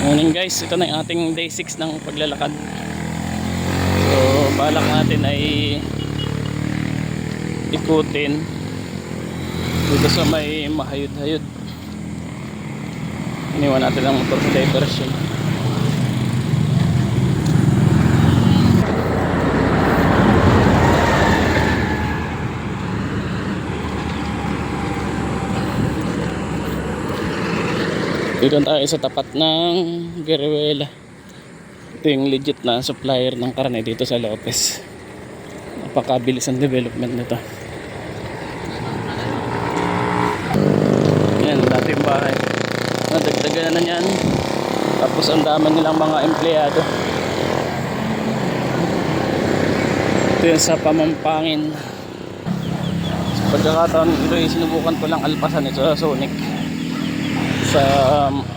Morning guys, ito na yung ating day 6 ng paglalakad. So balak natin ay ikutin dito sa may mahayod-hayod. Iniwan natin ang motor sa diversion. Dito tayo sa tapat ng Guerrilla. Ito yung legit na supplier ng karne dito sa Lopez. Napakabilis ang development nito. Yan, dati yung bahay. Nadagdagan na yan. Tapos ang dami nilang mga empleyado. Ito yung sa Pamampangin. Sa pagkakataon ito yung sinubukan ko lang alpasan ito sa Sonic. Sa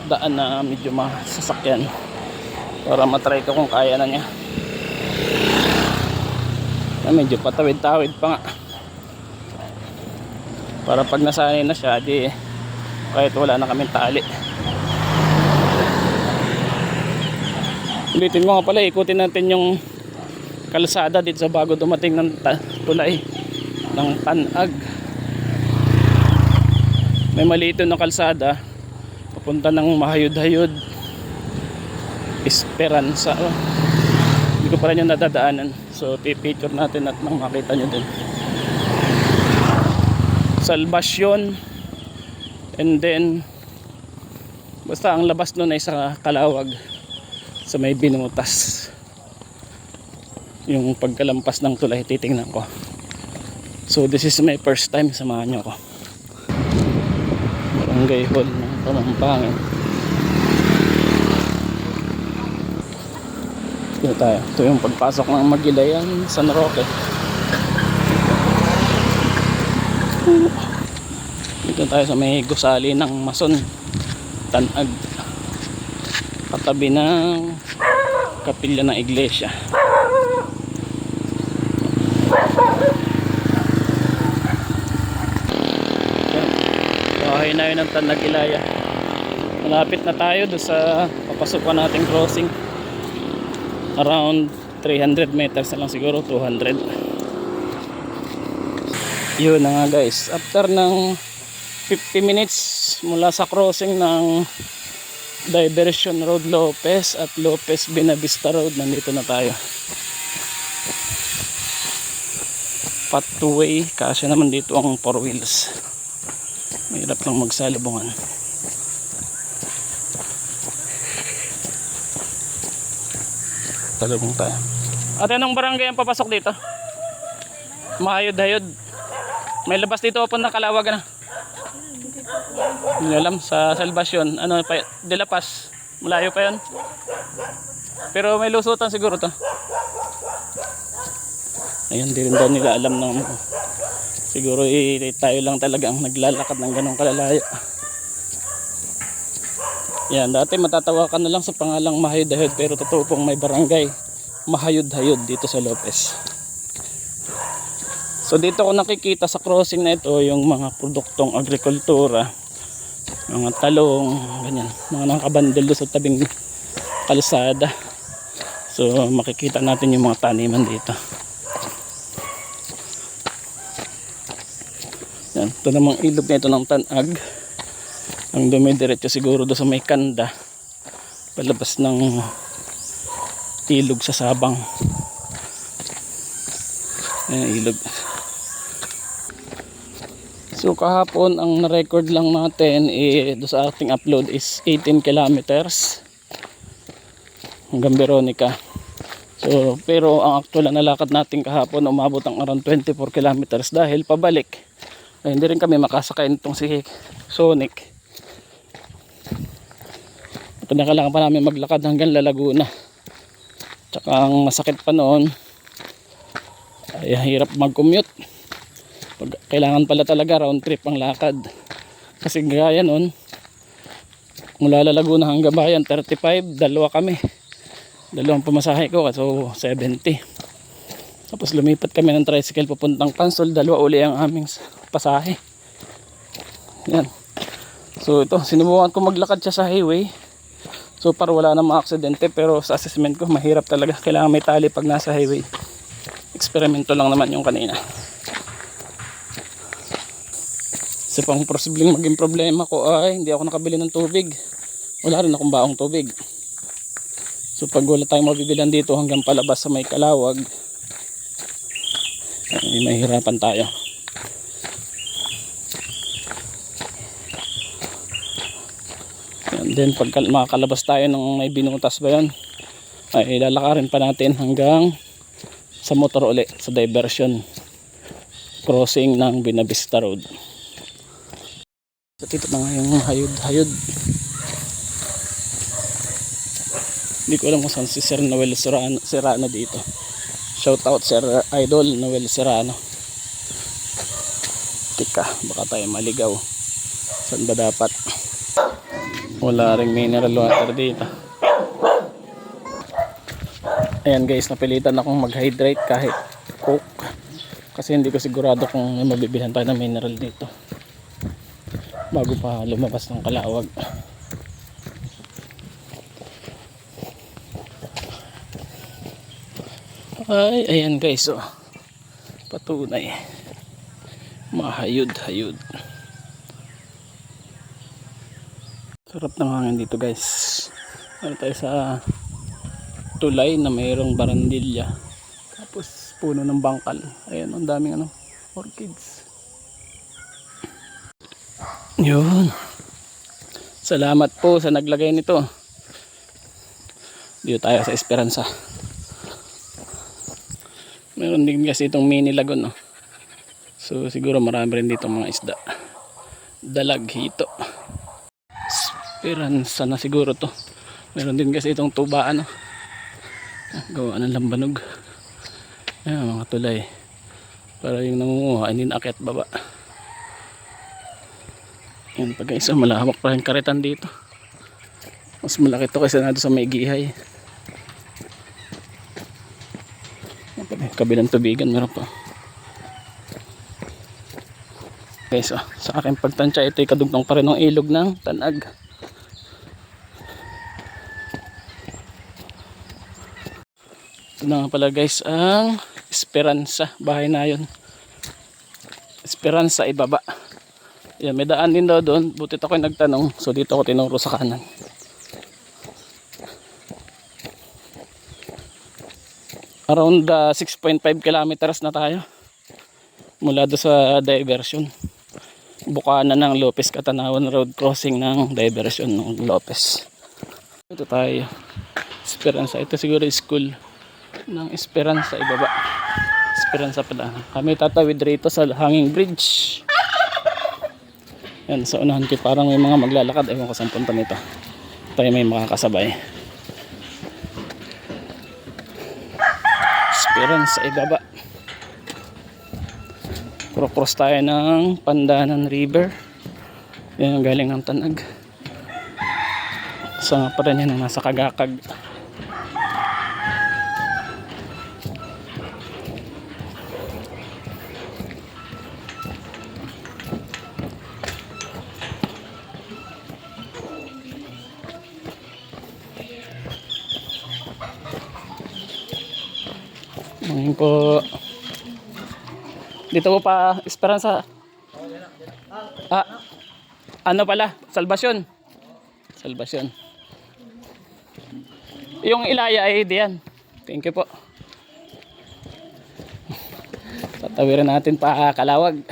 daan na medyo masasakyan para matry ko kung kaya na niya. Medyo patawid-tawid pa nga para pag nasanay na siya di kahit wala na kaming tali. Ulitin ko nga pala, ikutin natin yung kalsada dito sa bago dumating ng tulay ng Tanag. May maliit na kalsada papunta ng mahayod-hayod Esperanza. Hindi ko pa rin yung nadadaanan, so pipicture natin at nang makita nyo din. Salvacion, and then basta ang labas nun ay sa Calawag, sa may Binutas. Yung pagkalampas ng tulay titingnan ko. So this is my first time, samahan nyo ko. Barangay Hall ng Pamampangin. Dito tayo. Ito yung pagpasok ng Magilayan, San Roque. Dito tayo sa may gusali ng Mason, Tanag, katabi ng kapilya ng iglesia. Bahay na yun ng Tanag Ilaya. Malapit na tayo doon sa papasukan nating crossing. Around 300 meters na lang siguro, 200. Yun na nga guys, after ng 50 minutes mula sa crossing ng Diversion Road Lopez at Lopez Binavista Road, nandito na tayo. Pathway, kasi naman dito ang 4 wheels. Mahirap lang magsalubungan. Talubong tayo. Ate, anong barangay ang papasok dito? Mahayod-hayod. May labas dito open na Calawag na. Hindi alam, sa Salvacion. Ano pa, De La Paz. Malayo pa yun. Pero may lusutan siguro to. Ayun, di rin daw nila alam na siguro tayo lang talaga ang naglalakad ng ganong kalalayo. Yan, dati matatawa ka na lang sa pangalang Mahayod-hayod, pero totoo pong may barangay Mahayod-hayod dito sa Lopez. So dito ko nakikita sa crossing na ito yung mga produktong agrikultura, mga talong, ganyan, mga nakabandel sa tabing kalsada. So makikita natin yung mga taniman dito. Yan, ito namang ilog na ito ng Tanag. Ang dumidiretso siguro doon sa may Kanda, palabas ng ilog sa Sabang. Ayan, ilog. So kahapon ang na-record lang natin doon sa ating upload is 18 kilometers hanggang Veronica. So pero ang actual na nalakad natin kahapon umabot ang around 24 kilometers dahil pabalik ay hindi rin kami makasakay nitong si Sonic. Pinakailangan pa namin maglakad hanggang Laguna. Tsaka ang masakit pa noon ay hirap mag-commute. Kailangan pala talaga round trip ang lakad. Kasi gaya noon, mula Laguna hanggang bayan 35, dalawa kami. Dalawang pamasahe ko, so 70. Tapos lumipat kami ng tricycle papuntang Pansol, dalawa uli ang aming pasahe. Yan. So ito, sinubukan ko maglakad siya sa highway. So far wala namang aksidente, pero sa assessment ko mahirap talaga. Kailangan may tali pag nasa highway. Eksperimento lang naman yung kanina. Isa pang posibleng maging problema ko ay hindi ako nakabili ng tubig. Wala rin akong baong tubig. So pag wala tayong mabibilan dito hanggang palabas sa may Kalawag, ay mahirapan tayo. And then pag makakalabas tayo ng may binutas ba yun, ay lalakarin pa natin hanggang sa motor uli, sa diversion crossing ng Binavista Road. So dito na nga yung hayod. Hindi ko alam kung saan si Sir Noel Serrano dito. Shout out Sir Idol Noel Serrano. Tika, baka tayo maligaw. Saan ba dapat? Wala ring mineral water dito. Ayan guys, napilitan akong mag-hydrate kahit Coke. Kasi hindi ko sigurado kung mabibilhan tayo ng mineral dito bago pa lumabas ng Kalawag. Ay, ayan guys, oh. Patunay. Mahayod. Sarap ng hangin dito guys. Ano tayo sa tulay na mayroong barandilya. Tapos puno ng bangkal. Ayan, ang daming orchids. Yun. Salamat po sa naglagay nito. Dito tayo sa Esperanza. Meron din kasi itong mini lagoon, no? So siguro marami rin dito mga isda. Dalag, hito. Esperanza na siguro to. Meron din kasi itong tubaan, no? Gawa ng lambanog. Ayan, mga tulay. Para yung nangunguha, hindi naakyat baba. Ayan pa guys, malawak pa yung karitan dito. Mas malaki to kaysa na sa may Gihay. Kabilang tubigan meron pa. Okay, so sa aking pagtansya, ito ay kadugtong pa rin ng ilog ng Tanag. Ito na nga pala guys ang Esperanza, bahay na yun. Esperanza ibaba. Yan, may daan din daw doon. Butit ako yung nagtanong, so dito ako tinuro sa kanan. Around 6.5 kilometers na tayo mula doon sa diversion. Bukana ng Lopez Catanawan Road, crossing ng diversion ng Lopez. Ito tayo, Esperanza. Ito siguro school ng Esperanza ibaba. Esperanza pala. Kami tatawid rito sa hanging bridge. Yan, sa unahan ko parang may mga maglalakad. Ewan ko saan punta nito. Tayo may makakasabay. Esperanza ibaba. Cross tayo ng Pandanan River. Yan ang galing ng Tanag. So nga pa rin yan ang nasa Kagakag. Ngayon po dito po pa Esperanza. Ano pala? Salvasyon. Yung Ilaya ay diyan. Thank you po. Tatawirin natin pa Kalawag.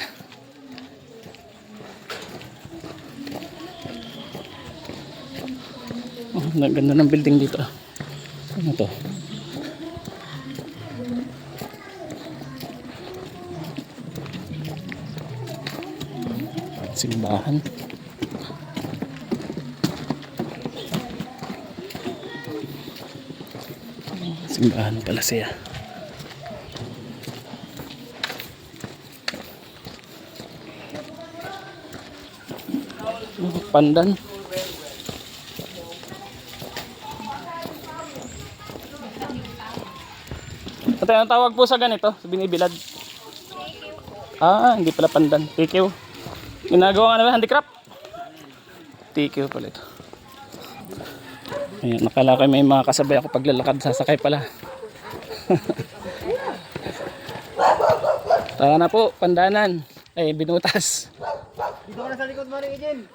Ang ganda ng building dito. Ano to? Simbahan. Simbahan pala siya. Pandan. Ito ang tawag po sa ganito, sa binibilad. Hindi pala pandan. PQ. Ginagawa nga naman handicraft. TQ pala ito. Ayan, nakala ko may mga kasabay ako paglalakad, sasakay pala. Tara na po, Pandanan. Ay, Binutas. Dito ka na sa likod, Maring Ejin.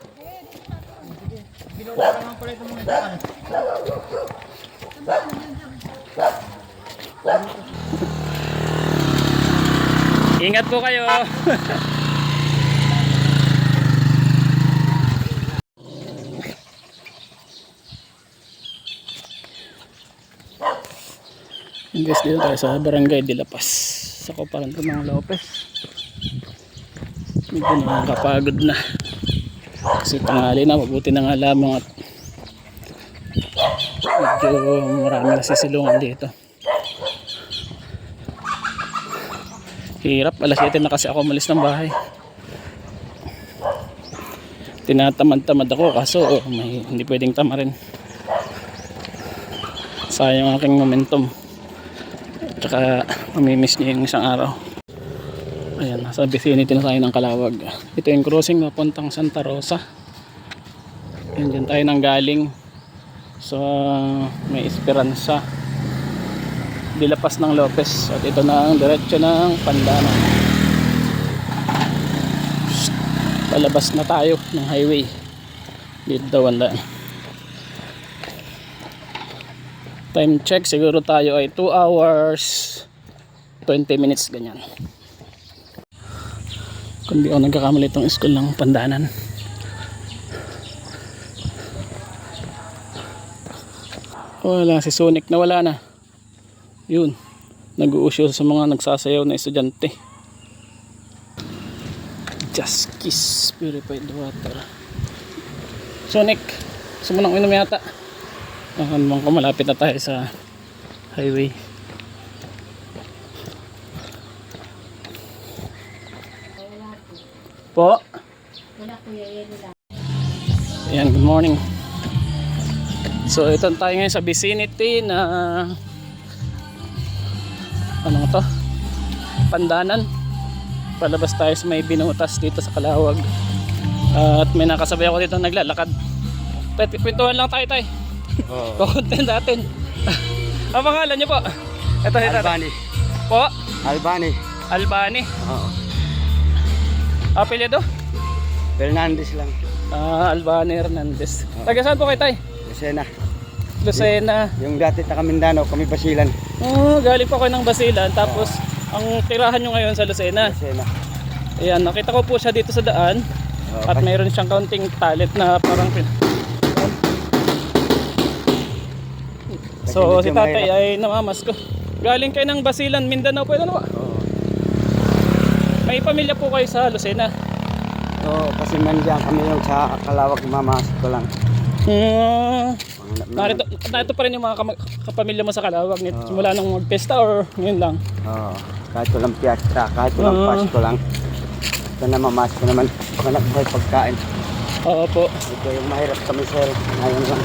Sige. Binuta ka naman pala ito mga daan. Ingat po kayo. Guys, dito tayo sa Barangay de La Paz, sa Koparan ng Lopez. Medyo nakakapagod na kasi tanghali na, mabuti na nga lamang at medyo marami na sisilungan dito. Hirap, alas 7 na kasi ako umalis ng bahay. Tinatamad-tamad ako kaso hindi pwedeng tamarin. Sayang aking momentum. Tsaka mamimiss niya yung isang araw. Ayan, nasa vicinity na tayo ng Calawag. Ito yung crossing na puntang Santa Rosa. Ayan, dyan tayo nang galing sa may Esperanza, Dilapas ng Lopez. At ito na ang diretso ng Pandanan. Palabas na tayo ng highway. Dito daw ang daan. Time check, siguro tayo ay 2 hours 20 minutes ganyan. Kung di ako nagkakamali itong school ng Pandanan. Wala, si Sonic na wala na. Yun, nag-uusyo sa mga nagsasayaw na estudyante. Just Kiss Purified Water. Sonic, gusto mo nang inom yata? Naman ko, malapit na tayo sa highway. Po? Ayan, good morning. So ito tayo ngayon sa vicinity na ano to? Pandanan. Palabas tayo sa may Binutas dito sa Calawag. At may nakasabay ako dito naglalakad. Kwentuhan lang tayo tayo. Content natin. Ang pangalan niyo po? Ito, Albani. Po? Albani. Albani. Oo. Apelyido? Fernandez lang. Albani Hernandez. Taga saan po kayo tay? Lucena. Lucena. Yung dati taga Mindanao, kami Basilan. Galing po ako ng Basilan. Tapos ang tirahan nyo ngayon sa Lucena. Lucena. Ayan, nakita ko po siya dito sa daan. At mayroon siyang kaunting talent na parang so si tatay ay namamas ko. Galing kayo ng Basilan, Mindanao po, ano ba? Oo. May pamilya po kayo sa Lucena? Oo, kasi nandiyan kami yung sa Calawag, mamasok ko lang. Narito pa rin yung mga kapamilya mo sa Calawag. Simula nung mag-pesta or ngayon lang? Oo, kahit walang piyastra, kahit walang Pasko lang. Ito na mamasok ko naman, hanap buhay pagkain. Oo po. Ito yung mahirap kami sir, ngayon lang.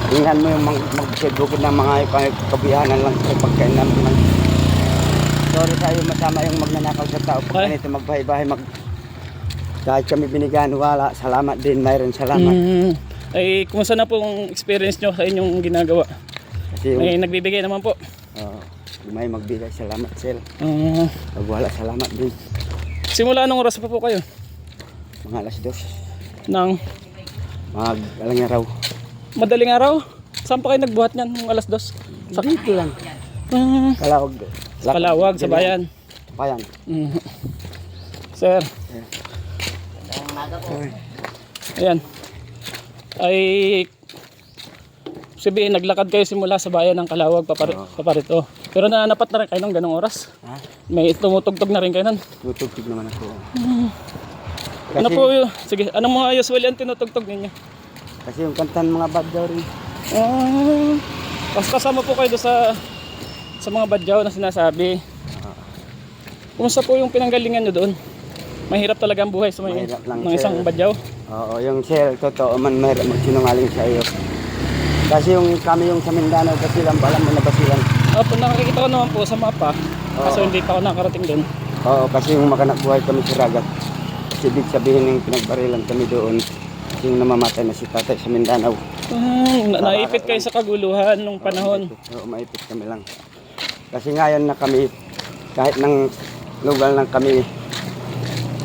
Tingnan mo yung magsibukid ng mga kabihanan lang sa pagkain namin lang. Sorry tayo masama yung magnanakaw sa tao. Pag ganito magbahay-bahay, kahit kami binigyan, wala. Salamat din, mayroon salamat. Ay, kumusta na po ang experience nyo sa inyong ginagawa? Kasi yung, May nagbibigay naman po. may magbigay, salamat sir. Pag wala, salamat din. Simula anong oras pa po kayo? Mga alas 2. Nang Alang araw. madaling araw? Saan pa kayo nagbuhat niyan ng alas 2? Sa dito lang. Calawag. Sa Calawag, sa bayan. Bayan. Sir. Ayan. Ay sabihin, naglakad kayo simula sa bayan ng Calawag paparito. Pero napat na rin kayo ng ganong oras? Ha? May tumutugtog na rin kayo nun? Tutugtog naman ako. Ano po yun? Sige, anong mga usually ang tinutugtog ninyo? Kasi yung kantan mga badyaw rin. Kasama po kayo doon sa mga badyaw na sinasabi. Kumusta po yung pinanggalingan nyo doon? Mahirap talaga ang buhay sa mga isang badyaw? Oo, yung sir, totoo man mahirap magsinungaling sa iyo. Kasi yung kami yung sa Mindanao, Basilan, alam mo na Basilan. Opo, nakikita ko naman po sa mapa. Kaso hindi pa ako nakarating doon. Oo, kasi yung makanap buhay kami sa Ragat. Kasi ibig sabihin yung pinagbarilan kami doon. Yung namamatay na si tatay sa Mindanao. Naipit kayo sa kaguluhan nung panahon. Oo, maipit kami lang. Kasi ngayon na kami, kahit ng lugar lang kami,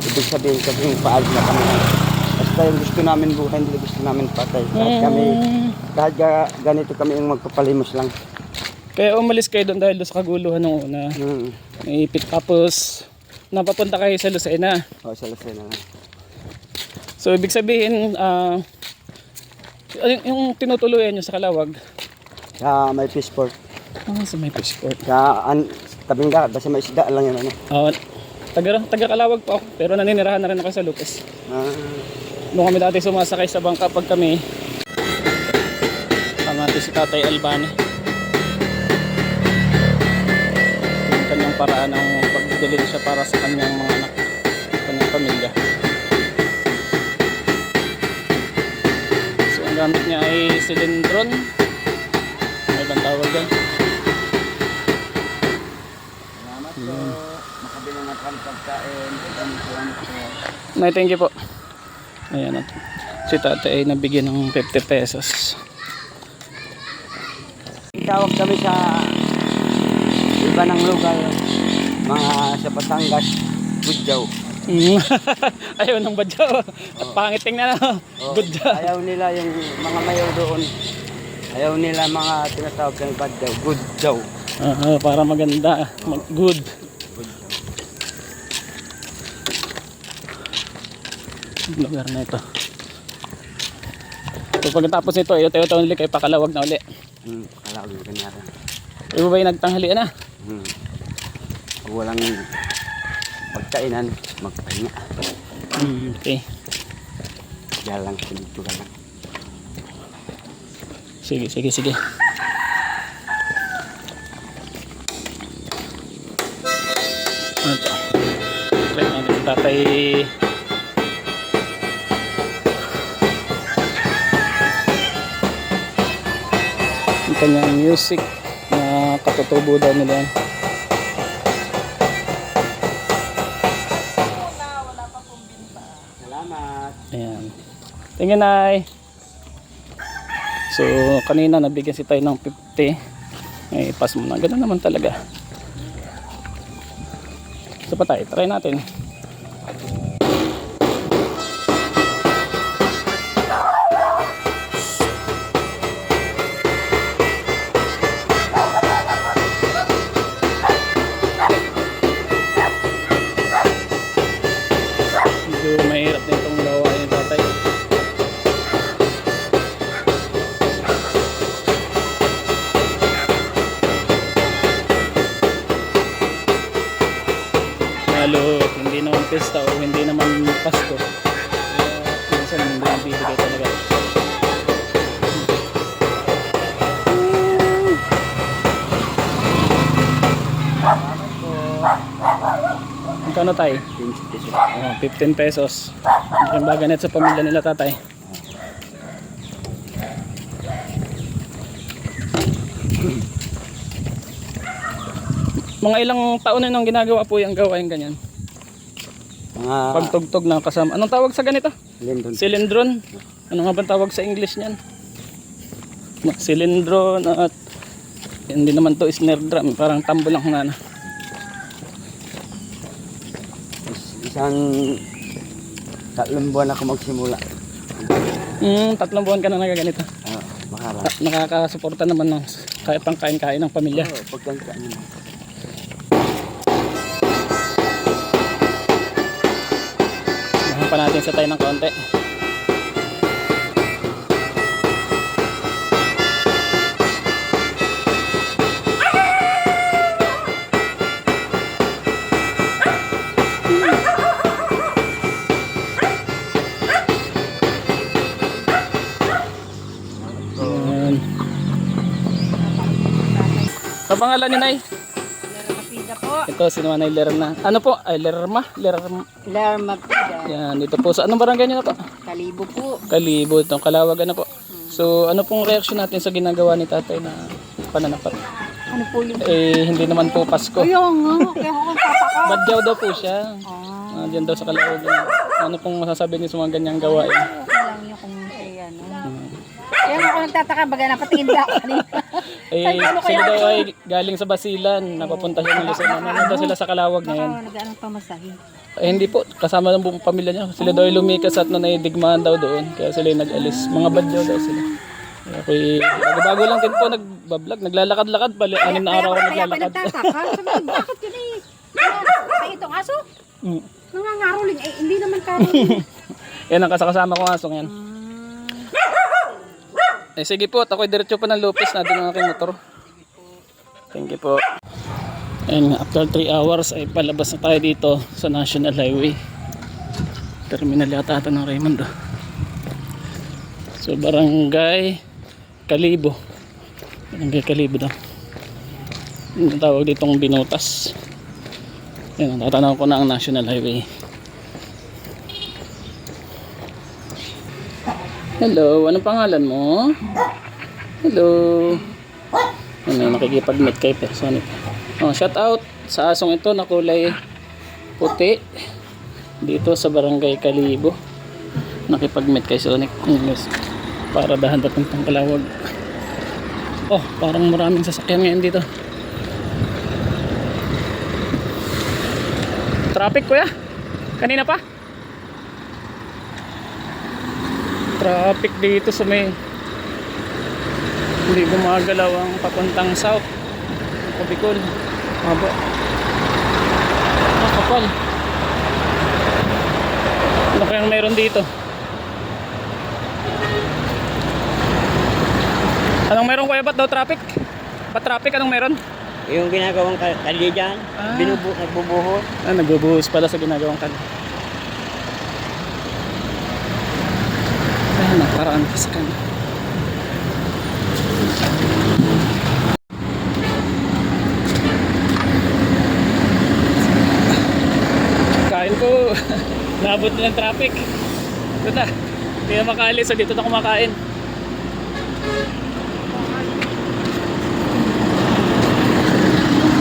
ibig sabihin kasi paalis na kami. Basta yung gusto namin buhay, hindi gusto namin patay. Kahit kami, kahit ganito kami yung magpapalimos lang. Kaya umalis kayo doon dahil doon sa kaguluhan nung una. Naipit tapos napapunta kayo sa Lucena. Oo, sa Lucena lang. So ibig sabihin, yung tinutuluyan nyo sa Kalawag? Sa may fishport. Sa may fishport. Sa tabing dagat, basta may isda lang yun. Taga Kalawag pa ako, pero naninirahan na rin ako sa Lucas. Doon kami dati sumasakay sa bangka pag kami natin si Tatay Albani. Yung kanyang paraan ng pagdilin siya para sa kanyang mga anak, kanyang pamilya. So ang gamit niya ay silindron. May ibang tawag yan. Salamat po. Makabili na kami pagkain. Thank you po. Ayan at si Tatay ay nabigyan ng 50 pesos. Tawag kami sa iba ng lugar, mga sa Batangas, Budyaw. Ayaw ng badyaw. At pangit tingnan na. Badyaw. Ayaw nila yung mga mayor doon. Ayaw nila mga tinatawag kang Badyaw, Budyaw. Para maganda, good. Lugar na ito. So pagkatapos nito, ito ulit kay Pakalawag na uli. Kalawag yung kanyara. Iba ba yung nagtanghalian na? Pag walang pagkainan, magpahinga. Okay. Diyan lang, dito ka lang. Sige. Ito. Try natin si Tatay. Yung kanyang music na katutubo daw nila yan. Salamat. Ayan. Tingin ay. So kanina nabigyan si tayo ng 50. Ay pass mo na. Ganun naman talaga. So pa tayo. Try natin. Medyo mahirap din itong gawain ni Tatay. Lalo hindi naman pesta o hindi naman Pasko. Kaya minsan hindi nabibigay talaga. Magkano tayo? 15 pesos. Yung baga net sa pamilya nila Tatay. Mga ilang taon na nang ginagawa po yung gawain ganyan? Pagtugtog na kasama. Anong tawag sa ganito? Silindron. Ano nga ba tawag sa English niyan? Silindron at hindi naman to snare drum. Parang tambo lang na. Isang 3 buwan ako magsimula. 3 buwan ka na nagaganito. Makara. Nakakasuporta naman ng kahit pang kain-kain ng pamilya. Oo, pagkain. Bahan pa natin sa tayo ng konti. Sa pangalan ni Nay? Lerma po. Ito si Nanay Lerna. Ano po? Ay, Lerma. Lerma Pida. Yan, dito po sa anong barangay niyo na po? Kalibo po. Kalibo, itong Kalawagan na po. So, ano pong reaksyon natin sa ginagawa ni Tatay na pananapat? Ano po yung... Hindi naman po Pasko. Ayaw nga. Kaya ako papaka. Badyaw daw po siya. Diyan daw sa Kalawagan. Ano pong masasabi niyo sa mga ganyang gawain? Okay lang yung kung Kaya ako nagtataka, baga napatingin ba ako kanina. Eh, Ay, ano sila kaya daw ito? ay galing sa Basilan, napapunta siya ng Luzon. Nandun sila sa Kalawag ngayon. Baka nag-anong pamasahin. Eh, hindi po, kasama ng buong pamilya niya. Sila daw ay lumikas at nanaidigmaan daw doon. Kaya sila ay nag-alis. Mga badyo daw sila. Kaya ako'y bago lang din po nagbablog. Naglalakad-lakad pala. 6 na araw ako Kaya ako naglalakad. nagtataka. Sabi ko, bakit yun eh? Kaya itong aso? Mm. Nangangaroling. Eh, hindi naman karoling. Yan ang kasama kong aso ngayon. Eh sige po, ako'y diretso pa ng Lopez na doon ang aking motor. Thank you po. And after 3 hours ay palabas na tayo dito sa National Highway. Terminal yata ito ng Raymond. So Barangay Kalibo. Barangay Kalibo daw. Yung tawag ditong Binutas. Yan, tatanaw ko na ang National Highway. Hello, anong pangalan mo? Hello. Ano, nakikipag-meet kay Personic. Oh, shout out sa asong ito na kulay puti dito sa Barangay Kalibo. Nakipag-meet kay Sonic para dahan papuntang Kalawag. Oh, parang maraming sasakyan ngayon dito. Traffic kuya? Kanina pa? Traffic dito sa may hindi gumagalaw ang papuntang south Bicol. Haba. Kapal. Ano kayang meron dito? Anong meron kuya? Ba't daw traffic? Ba't traffic? Anong meron? Yung ginagawang kalye dyan, nagbubuhos. Nagbubuhos pala sa ginagawang kal. Ay, nakaraan kasi ka na. Kain po. Naabot na ng traffic. Ito na. Hindi na makaalis. So dito na kumakain.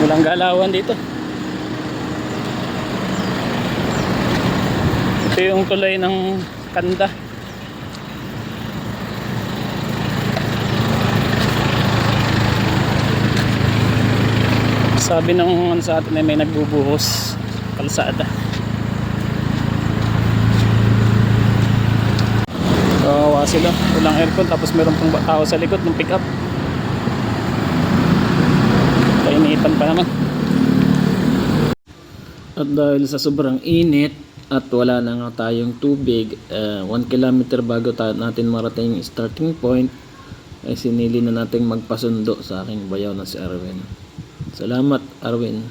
Walang galawan dito. Ito yung tulay ng Kanda. Sabi ng sa atin ay may nagbubuhos kalsada. Kawawa sila. Walang aircon tapos meron pang tao sa likod ng pick up. Kainitan pa naman. At dahil sa sobrang init at wala na nga tayong tubig, 1 kilometer bago natin marating yung starting point ay sinili na nating magpasundo sa aking bayaw na si Arwin. Salamat Arwin.